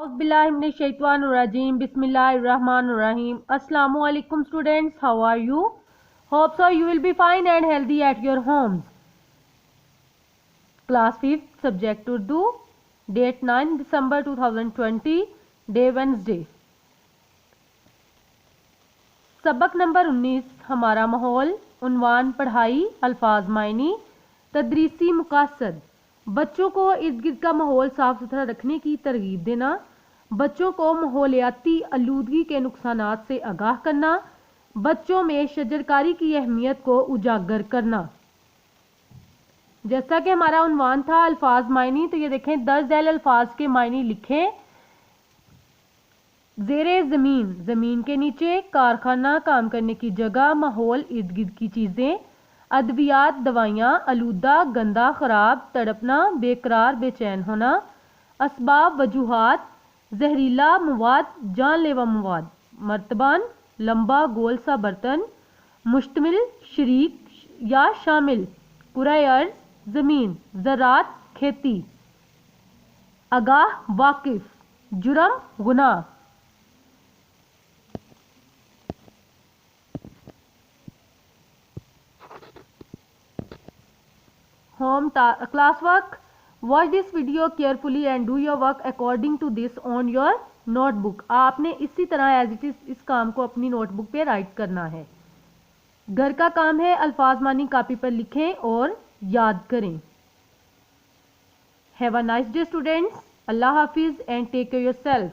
Bismillahirrahmanirrahim. Bismillahirrahmanirrahim. Assalamu alaikum students. How are you? Hope so you will be fine and healthy at your homes. Class 5th, subject Urdu, date 9 December 2020, day Wednesday. सबक number 19 हमारा माहौल, उन्वान पढ़ाई, अल्फाज मायनी, तदरीसी मुकासद। बच्चों को इर्द गिर्द का माहौल साफ सुथरा रखने की तरगीब देना, बच्चों को माहौलियाती आलूदगी के नुकसानात से आगाह करना, बच्चों में शजरकारी की अहमियत को उजागर करना। जैसा कि हमारा उन्वान था अल्फाज मायनी, तो ये देखें दर्ज झैल अल्फाज के मायनी लिखें। ज़ेरे ज़मीन, ज़मीन के नीचे, कारखाना काम करने की जगह, माहौल इर्द गिर्द की चीज़ें, अद्वियात दवाइयाँ, आलूदा गंदा खराब, तड़पना बेकरार बेचैन होना, असबाब वजूहात, जहरीला मवाद जानलेवा मवाद, मर्तबान लंबा गोल सा बर्तन, मुश्तमिल शरीक या शामिल, कुराए अर्ज ज़मीन, ज़रात खेती, आगाह वाकिफ, जुर्म गुनाह। Class work. Watch this video carefully and do your work according to this on your notebook. आपने इसी तरह एज इट इज इस काम को अपनी नोटबुक पे राइट करना है। घर का काम है, अल्फाज मानी कॉपी पर लिखें और याद करें। Have a nice day students. Allah Hafiz and take care yourself.